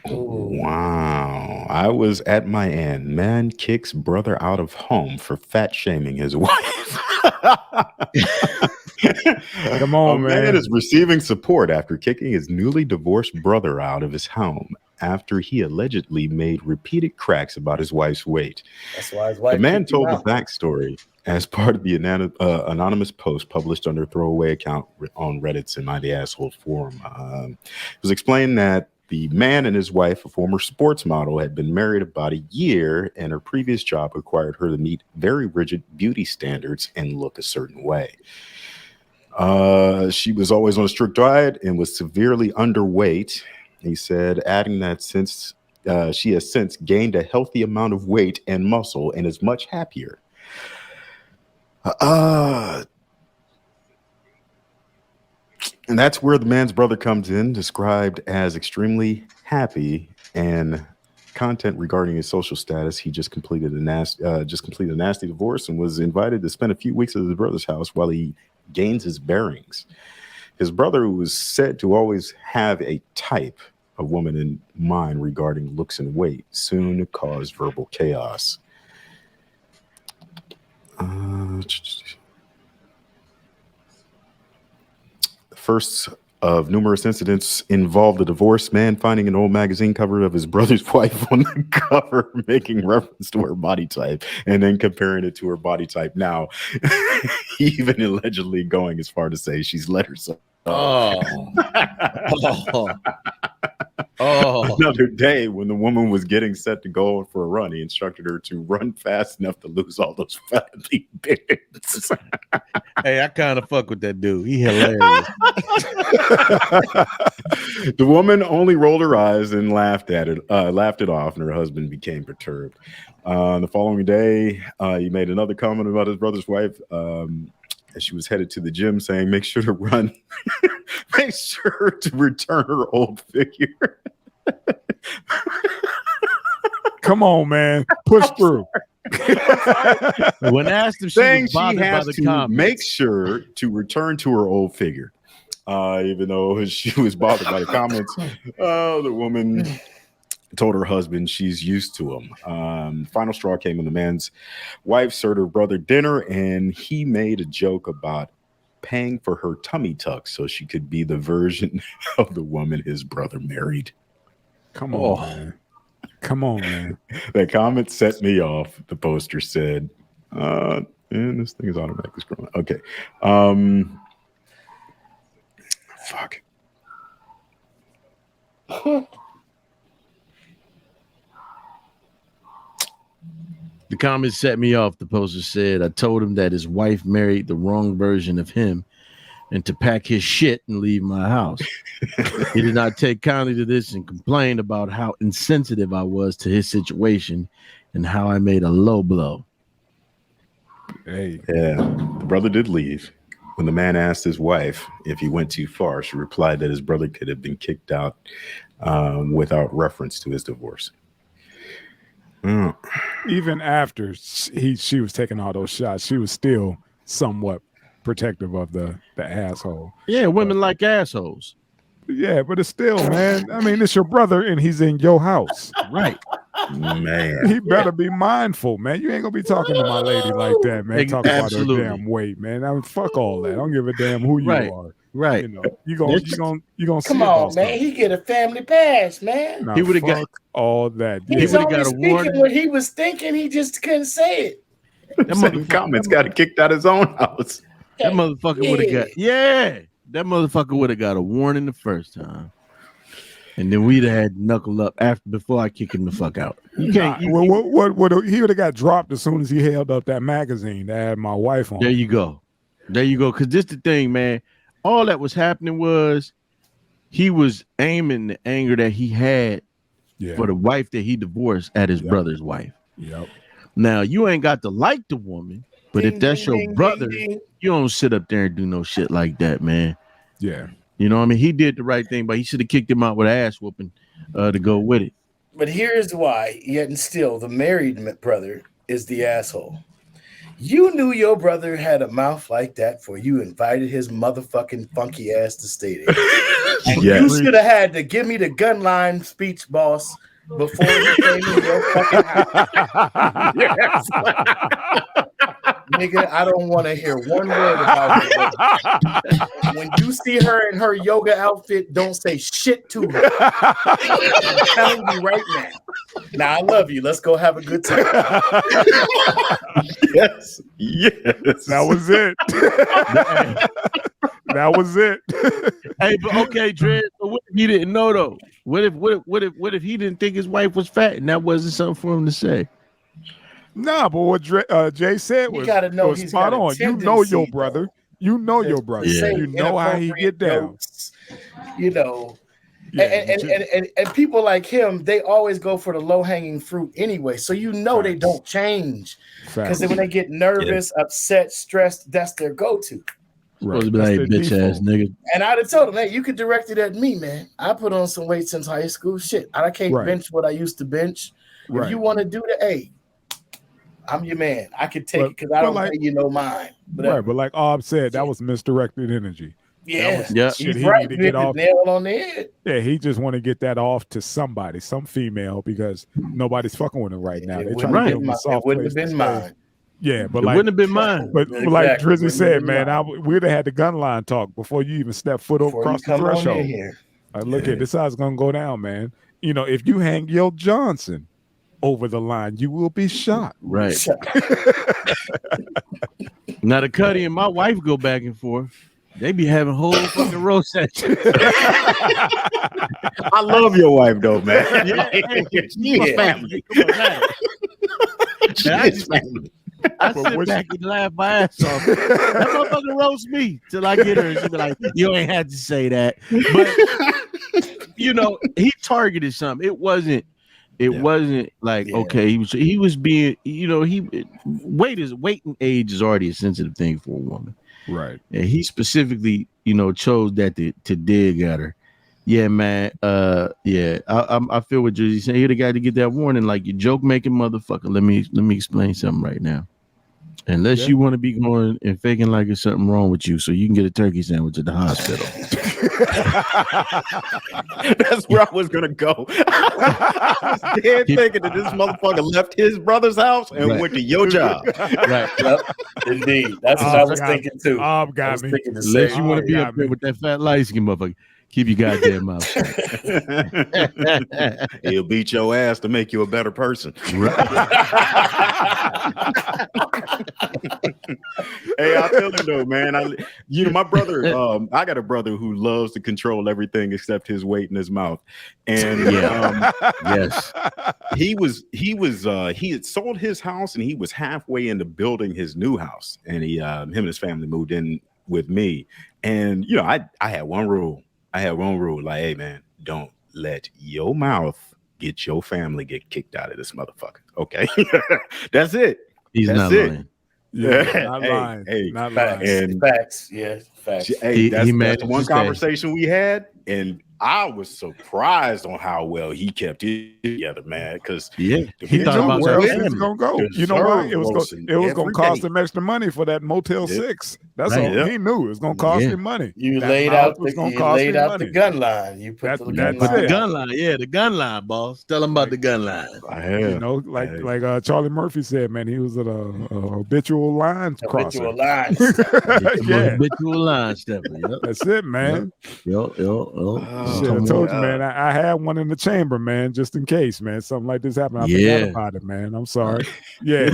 Ooh. Wow. I was at my end. Man kicks brother out of home for fat shaming his wife. Come A on, man man. is receiving support after kicking his newly divorced brother out of his home after he allegedly made repeated cracks about his wife's weight. That's why his The wife man kicked him told the out. backstory as part of the anonymous post published under throwaway account on Reddit's "Am I the Asshole" forum. It was explained that the man and his wife, a former sports model, had been married about a year, and her previous job required her to meet very rigid beauty standards and look a certain way. She was always on a strict diet and was severely underweight. He said, adding that since she has since gained a healthy amount of weight and muscle and is much happier. Uh, and that's where the man's brother comes in, described as extremely happy and content regarding his social status. He just completed a nasty divorce and was invited to spend a few weeks at his brother's house while he gains his bearings. His brother, who was said to always have a type of woman in mind regarding looks and weight, soon caused verbal chaos. Uh, The first of numerous incidents involved a divorced man finding an old magazine cover of his brother's wife on the cover, making reference to her body type, and then comparing it to her body type now, even allegedly going as far to say she's let herself go. Oh. Oh. Oh. Another day, when the woman was getting set to go for a run, he instructed her to run fast enough to lose all those fatty bits. Hey, I kind of fuck with that dude. He hilarious. The woman only rolled her eyes and laughed it off, and her husband became perturbed. The following day, he made another comment about his brother's wife. As she was headed to the gym, saying, "Make sure to run, make sure to return her old figure." Come on, man. Push through. When asked if she Saying was she bothered by has the to comments, make sure to return to her old figure. Even though she was bothered by the comments, the woman told her husband she's used to him. Final straw came when the man's wife served her brother dinner, and he made a joke about paying for her tummy tuck so she could be the version of the woman his brother married. Come Oh. on, man. Come on, man. That comment set me off. The poster said, and this thing is automatically scrolling. Okay. Fuck. the comments set me off. The poster said, I told him that his wife married the wrong version of him and to pack his shit and leave my house. He did not take kindly to this and complained about how insensitive I was to his situation and how I made a low blow. Hey, Yeah, the brother did leave. When the man asked his wife if he went too far, she replied that his brother could have been kicked out without reference to his divorce. Mm. even after she was taking all those shots, she was still somewhat protective of the asshole. Yeah, women like assholes. Yeah, but it's still, man. I mean, it's your brother and he's in your house. Right. Man, He better be mindful, man. You ain't gonna be talking to my lady like that, man. Talk about her Absolutely. damn weight, man. I mean, fuck all that. I don't give a damn who you Right. are. Right. You know, you gonna Come see about on, man. stuff. He get a family pass, man. Nah, He would've fuck got- all that. He He's would've only got a speaking warning. what he was thinking. He just couldn't say it. That same comments got it kicked out his own house. That motherfucker would have got that motherfucker would have got a warning the first time. And then we'd have had to knuckle up before I kick him the fuck out. You can't What he would have got dropped as soon as he held up that magazine that had my wife on. There you go. There you go. Cause this the thing, man. All that was happening was he was aiming the anger that he had for the wife that he divorced at his brother's wife. Yep. Now you ain't got to like the woman, but if that's your brother, you don't sit up there and do no shit like that, man. Yeah. You know what I mean? He did the right thing, but he should have kicked him out with an ass whooping to go with it. But here's why, yet and still, the married brother is the asshole. You knew your brother had a mouth like that before you invited his motherfucking funky ass to stay there. You should have had to give me the gun line speech, boss, before you came in your fucking house. Yes. Nigga, I don't want to hear one word about it. When you see her in her yoga outfit, don't say shit to her. I'm telling you right now. Now, I love you. Let's go have a good time. Yes. That was it. That was it. Hey, but okay, Dred. So what if he didn't know though? What if he didn't think his wife was fat and that wasn't something for him to say? Nah, but what Jay said was, gotta know was he's spot got a on. You know your tendency, brother. though. You know your brother. Yeah. You know how he get down. Jokes, you know. Yeah, And people like him, they always go for the low-hanging fruit anyway. So you know they don't change. Because when they get nervous, upset, stressed, that's their go-to. Supposed to be like bitch ass nigga. And I'd have told him, hey, you could direct it at me, man. I put on some weight since high school. Shit, I can't bench what I used to bench. If you want to do the A, I'm your man. I could take it because I don't pay you no mind. Right, but like Ob said, that was misdirected energy. Yeah, he's right. You hit the nail on the head. Yeah, he just want to get that off to somebody, some female, because nobody's fucking with him right now. They trying to give him a soft It wouldn't have place been to stay. mine. Yeah, but It like, wouldn't have been mine. But like Drizzy said, man, we'd have had the gun line talk before you even step foot over across the threshold. Look at this, how it's gonna go down, man. You know, if you hang Yo Johnson over the line, you will be shot. Right. Now the Cuddy and my wife go back and forth. They be having whole fucking roast sessions. I love your wife though, man. Yeah, family. Come on, man. I sit back and laugh my ass off. That motherfucker roast me till I get her. And she be like, "You ain't had to say that." But you know, he targeted something. It wasn't like okay. He was being. You know, weight and age is already a sensitive thing for a woman. Right. And he specifically, you know, chose that to dig at her. Yeah, man. I feel what Jersey saying. You're the guy to get that warning, like you joke making motherfucker. Let me explain something right now. Unless you want to be going and faking like there's something wrong with you, so you can get a turkey sandwich at the hospital. That's where I was gonna go. I was dead thinking that this motherfucker left his brother's house and went to your job. Right. Yep. Indeed. That's what I was thinking too. Got me. Unless you want to be up there with that fat light skin motherfucker. Keep your goddamn mouth shut. He'll beat your ass to make you a better person. Right. Hey, I feel it though, man. My brother, I got a brother who loves to control everything except his weight in his mouth. And yes, he had sold his house and he was halfway into building his new house. And him and his family moved in with me. And I had one rule. Like, hey man, don't let your mouth get your family get kicked out of this motherfucker. Okay. That's it. That's not lying. Yeah, not lying. Not lying. Facts. Yeah, facts. Hey, that's one conversation we had, and I was surprised on how well he kept it together, man. Because he thought about where he was gonna go. You know why? It was gonna cost him extra money for that Motel 6. That's all he knew. It was gonna cost him money. You laid out the gun line. You put the gun line. Yeah, the gun line, boss. Tell him about the gun line. Like Charlie Murphy said, man, he was at a habitual line crosser. Habitual line. Habitual line stepper. Yep. That's it, man. Yo. Shit, I told you, man. I had one in the chamber, man, just in case, man. Something like this happened. I forgot about it, man. I'm sorry. Yeah,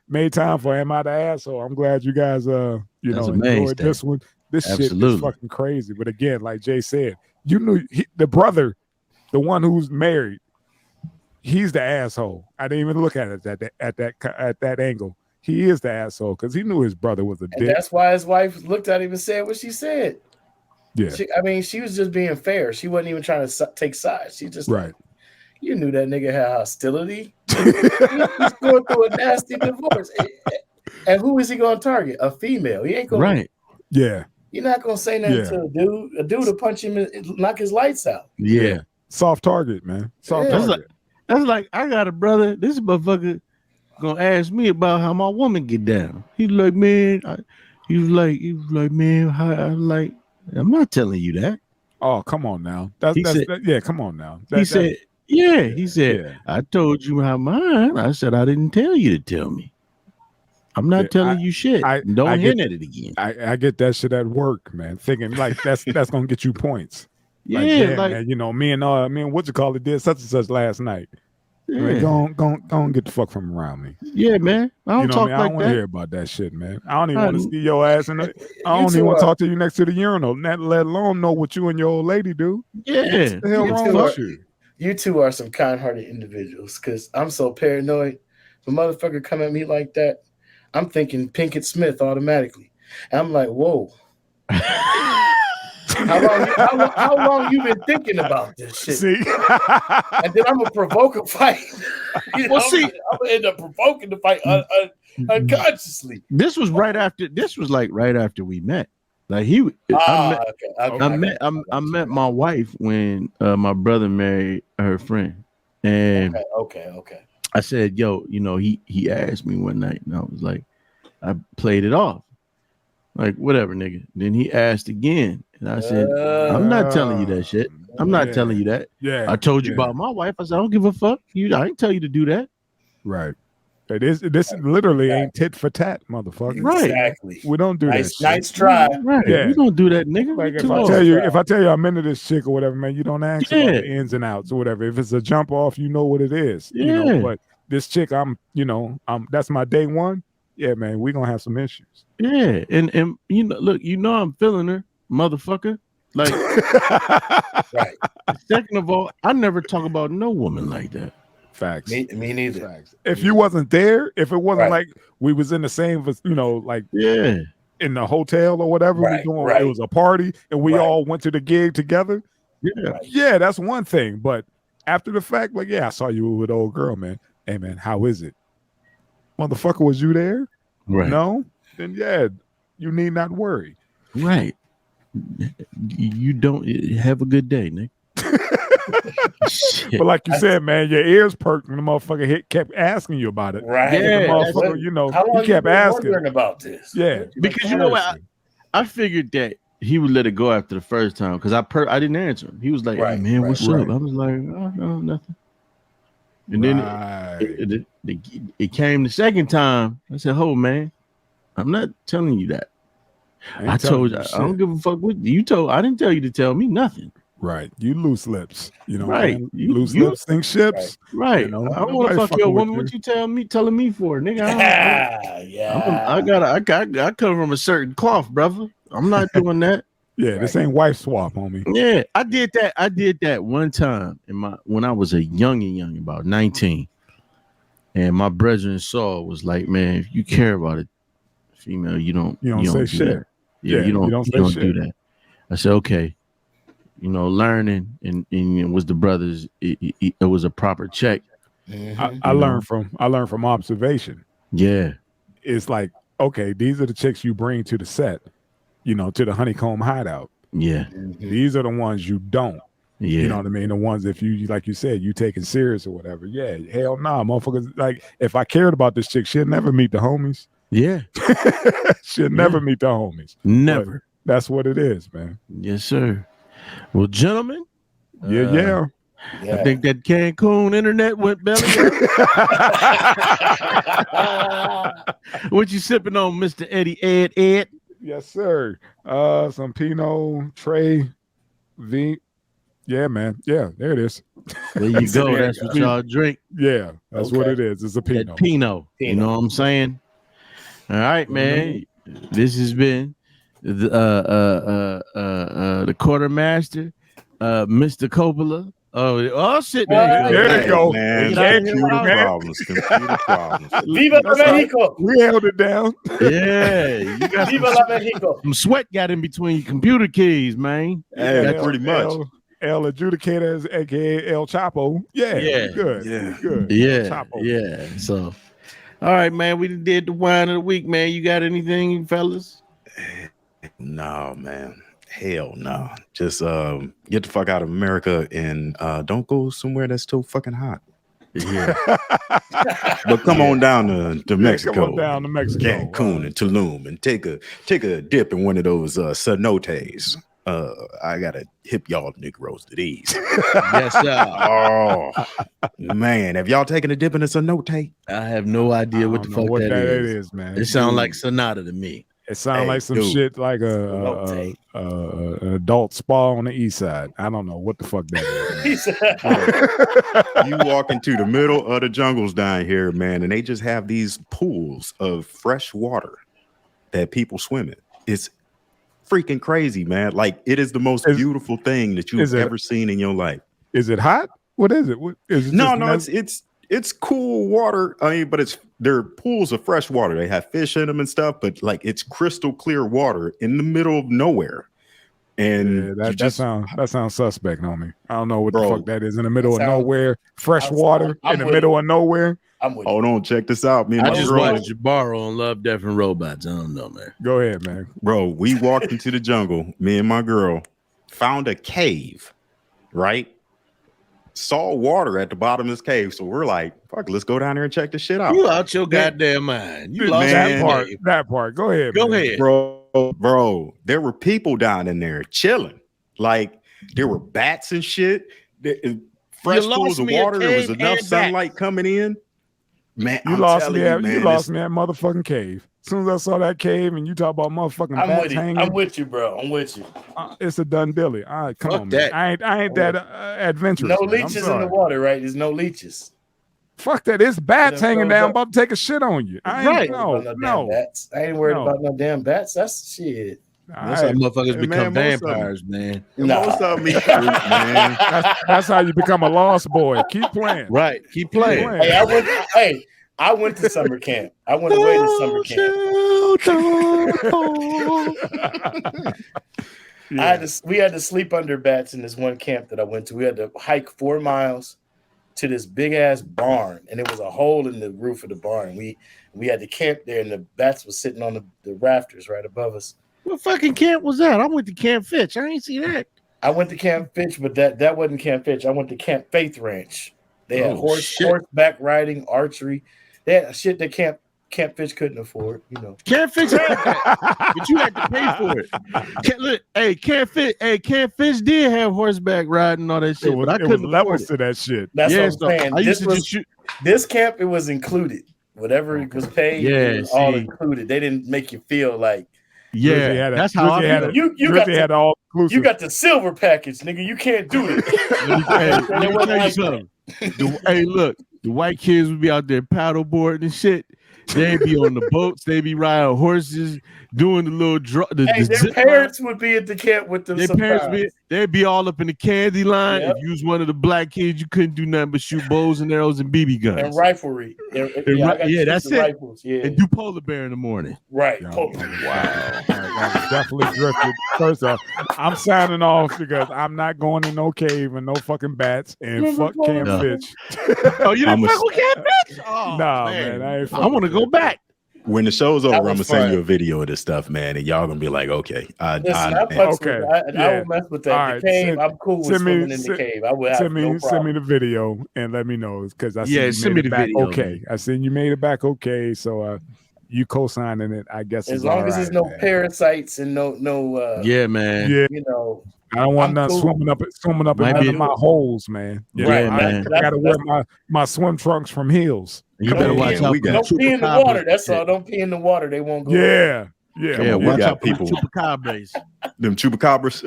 made time for Am I the Asshole? I'm glad you guys, enjoyed this one. This shit is fucking crazy. But again, like Jay said, you knew the brother, the one who's married, he's the asshole. I didn't even look at it at that angle. He is the asshole because he knew his brother was a dick. That's why his wife looked at him and said what she said. Yeah, she was just being fair. She wasn't even trying to take sides. She just right. You knew that nigga had hostility. He's going through a nasty divorce. And who is he going to target? A female. He ain't going. Right. Yeah. You're not going to say nothing to a dude. A dude to punch him and knock his lights out. Yeah. Soft target, man. Soft target. That's like I got a brother. This motherfucker gonna ask me about how my woman get down. He's like, man. He was like, man. How I like. I'm not telling you that. Oh, come on now. Yeah, come on now. He said, I told you how mine. I said, I didn't tell you to tell me. I'm not telling you shit. Don't hint at it again. I get that shit at work, man. Thinking like that's gonna get you points. Yeah, man, you know, me and what you call it did such and such last night. Yeah. Man, go get the fuck from around me. Yeah, man. I don't talk like that. I don't want to hear about that shit, man. I don't even want to see your ass in the. I don't even want to talk to you next to the urinal. Let alone know what you and your old lady do. Yeah, what the hell wrong with you? You two are some kind-hearted individuals. Because I'm so paranoid. If a motherfucker come at me like that, I'm thinking Pinkett Smith automatically. And I'm like, whoa. How long you been thinking about this shit? See? And then I'm gonna provoke a fight. I'm gonna end up provoking the fight unconsciously. This was right after we met. Like I met my wife when my brother married her friend, and okay. I said, yo, you know, he asked me one night, and I was like, I played it off. Like, whatever, nigga. Then he asked again. And I said, I'm not telling you that shit. I'm not telling you that. Yeah. I told you about my wife. I said, I don't give a fuck. I didn't tell you to do that. Right. This literally ain't tit for tat, motherfucker. Right. Exactly. We don't do that. Nice try. Right. Yeah. We don't do that, nigga. Like if I tell you I'm into this chick or whatever, man, you don't ask about the ins and outs or whatever. If it's a jump off, you know what it is. Yeah. You know, but this chick, that's my day one. Yeah, man, we're gonna have some issues. Yeah, and you know, look, you know I'm feeling her, motherfucker. Like, right. Second of all, I never talk about no woman like that. Facts. Me neither. Facts. If you wasn't there, if it wasn't like we was in the same, like in the hotel or whatever, it was a party and we all went to the gig together. Yeah, that's one thing. But after the fact, like, I saw you with old girl, man. Hey, man, how is it? Motherfucker, was you there? Right. No? Then you need not worry. Right. You don't have a good day, Nick. But like you said, man, your ears perked and the motherfucker kept asking you about it. Right. Yeah. The motherfucker, he kept asking about this. Yeah. Because you know what? I figured that he would let it go after the first time because I didn't answer him. He was like, hey, man, what's up? I was like, oh, no, nothing. And then it came the second time. I said, "Oh man, I'm not telling you that. I told you I don't give a fuck what you told. I didn't tell you to tell me nothing. Right? You loose lips. You know, right? Loose lips sink ships. Right? You know, I don't want to fuck your woman. What you telling me for, nigga? I come from a certain cloth, brother. I'm not doing that. Yeah, this ain't wife swap, homie. Yeah, I did that one time when I was a young, about 19. And my brethren was like, man, if you care about a female, you don't say shit. That. Yeah, you don't do that. I said, okay. You know, learning and it was the brothers. It was a proper check. Mm-hmm. I learned from observation. Yeah, it's like, okay, these are the chicks you bring to the set. You know, to the honeycomb hideout. Yeah. Mm-hmm. These are the ones you don't. Yeah. You know what I mean? The ones, if you, like you said, you taking serious or whatever. Yeah. Hell nah, motherfuckers. Like, if I cared about this chick, she'd never meet the homies. Yeah. She'll never meet the homies. Never. But that's what it is, man. Yes, sir. Well, gentlemen. Yeah. I think that Cancun internet went belly up. What you sipping on, Mr. Eddie Ed? Yes, sir. Some Pinot, Trey, V. Yeah, man. Yeah, there it is. There you go. That's what y'all drink. Yeah, that's what it is. It's a Pinot. Pinot. You know what I'm saying? All right, man. This has been the quartermaster, Mr. Coppola. Oh, shit, man. There you go. Man, computer problems. Viva la Mexico. We held it down. Yeah. You got Viva la Mexico. Some sweat got in between your computer keys, man. Yeah, pretty much. El Adjudicators, aka El Chapo. Yeah. Good. Yeah. Good. Yeah. Yeah. So, all right, man. We did the wine of the week, man. You got anything, fellas? No, man. Hell no. Just get the fuck out of America and don't go somewhere that's too fucking hot. Yeah. But come on down to Mexico. Come on down to Mexico. Cancun and Tulum and take a dip in one of those cenotes. I gotta hip y'all Negroes to these. Yes, sir. Oh man, have y'all taken a dip in a cenote? I have no idea what the fuck that is, man. It sounds like Sonata to me. It sounds like some shit like a adult spa on the east side. I don't know what the fuck that is. You walk into the middle of the jungles down here, man, and they just have these pools of fresh water that people swim in. It's freaking crazy, man. Like, it is the most beautiful thing that you've ever seen in your life. Is it hot? What is it? It's cool water. I mean, but they're pools of fresh water. They have fish in them and stuff, but like it's crystal clear water in the middle of nowhere. And that sounds suspect on me. I don't know what the fuck that is in the middle of nowhere. Fresh water in the middle of nowhere. Hold on, check this out. I just watched Jabaro on Love, Death, and Robots. I don't know, man. Go ahead, man. Bro, we walked into the jungle. Me and my girl found a cave, right? Saw water at the bottom of this cave. So we're like, fuck, let's go down there and check this shit out. You out your goddamn mind. You lost that part. Go ahead. Go ahead. Bro, there were people down in there chilling. Like, there were bats and shit. Fresh pools of water. There was enough sunlight coming in. Man, you lost me at motherfucking cave. As soon as I saw that cave and you talk about motherfucking bats hanging, I'm with you, bro. I'm with you. It's a done dilly. All right, come on, man. I ain't that adventurous. No leeches in the water, right? There's no leeches. Fuck that. It's bats hanging down. I'm about to take a shit on you. I ain't no bats. I ain't worried about no damn bats. That's shit. That's how motherfuckers become vampires, man. Most of them eat fruit, man. That's how you become a lost boy. Keep playing. Right. Keep playing. I went to summer camp. I went away to summer camp. We had to sleep under bats in this one camp that I went to. We had to hike 4 miles to this big ass barn, and it was a hole in the roof of the barn. We had to camp there, and the bats was sitting on the rafters right above us. What fucking camp was that? I went to Camp Fitch. I ain't see that. I went to Camp Fitch, but that wasn't Camp Fitch. I went to Camp Faith Ranch. They had horseback riding, archery. They had shit that Camp Fitch couldn't afford, you know. Camp Fitch had that, but you had to pay for it. Camp Fitch did have horseback riding and all that shit, but I couldn't levels to that shit. That's what I'm saying. This camp, it was included. Whatever it was paid, it was all included. They didn't make you feel like. Yeah, that's how I had it. You got the silver package, nigga. You can't do it. Let me tell you something. Hey, look, the white kids would be out there paddleboarding and shit. They'd be on the boats. They'd be riding horses, doing the little their parents would be at the camp with them. They'd be all up in the candy line. Yep. If you was one of the black kids, you couldn't do nothing but shoot bows and arrows and BB guns and riflery. That's it. Rifles. Yeah, and do polar bear in the morning. Right. Wow. Definitely drifted. First off, I'm signing off because I'm not going in no cave and no fucking bats and fuck Camp Fitch. Oh, you didn't fuck with Camp Fitch? Oh, nah, man. I want to go back. When the show's over, I'm gonna send you a video of this stuff, man, and y'all gonna be like, okay, I will mess with that. Right, the cave, I'm cool with swimming in the cave. I will have no problem. Send me the video and let me know because I see you made it back okay. I seen you made it back okay, so you co-signing it, I guess. As long as there's no parasites and no. Man. Yeah. You know. I don't want nothing swimming up in my holes, man. Yeah, man. I gotta wear my swim trunks from Heels. You better watch out. Don't pee in the water. That's all. Don't pee in the water. They won't go. Yeah. Watch out people. Chupacabras. Them chupacabras.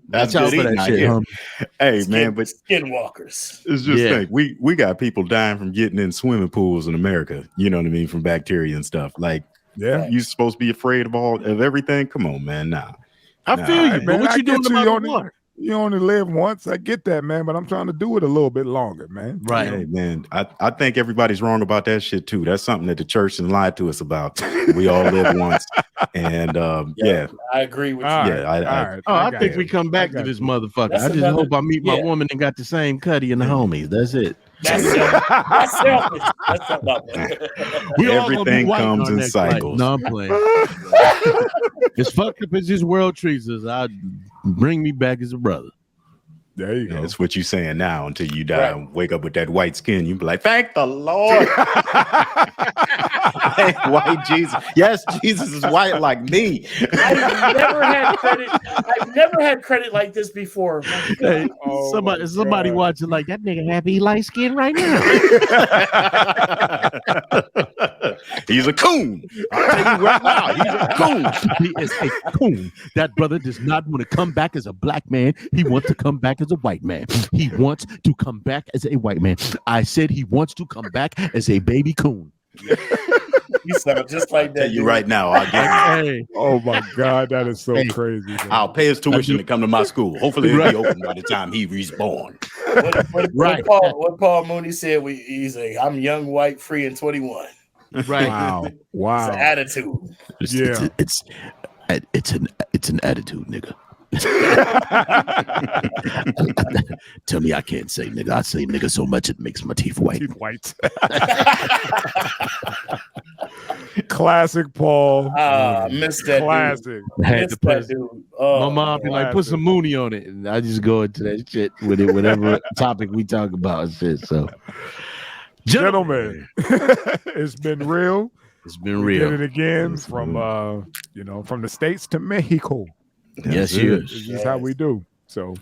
That's out for that shit. Hey, man, but skinwalkers. It's just think we got people dying from getting in swimming pools in America. You know what I mean? From bacteria and stuff. Like, you supposed to be afraid of everything? Come on, man. Nah. I feel you, but what you doing about water? You only live once. I get that, man, but I'm trying to do it a little bit longer, man. Right. Hey, man, I think everybody's wrong about that shit too. That's something that the church has lied to us about. We all live once. And I agree with you. I think we come back to this motherfucker. I just hope I meet my woman and got the same cutty and the homies. That's it. That's selfish. That's selfish. Everything comes in cycles. No, I'm playing. As fucked up as this world treats us, bring me back as a brother. There you go. That's what you're saying now until you die and wake up with that white skin. You be like, thank the Lord. White Jesus. Yes, Jesus is white like me. I've never had credit like this before. Hey, somebody watching like that nigga happy light skin right now. He's a coon. I'll tell you right now, he's a coon. He is a coon. That brother does not want to come back as a black man. He wants to come back as a white man. He wants to come back as a white man. I said he wants to come back as a baby coon. You sound just like that. You right now. Hey. Oh my God, that is so crazy. Man. I'll pay his tuition to come to my school. Hopefully it'll be open by the time he's born. What Paul Mooney said, he's like, I'm young, white, free, and 21. Right. Wow. It's an attitude. It's an attitude, nigga. Tell me I can't say nigga. I say nigga so much it makes my teeth white. Classic Paul. Missed that. Classic. Missed that dude. My mom be like, put some Mooney on it, and I just go into that shit with it, whatever topic we talk about and shit. So, gentlemen, it's been real. It's been real. Did it again from from the States to Mexico. Yes, yes. This is how we do. So.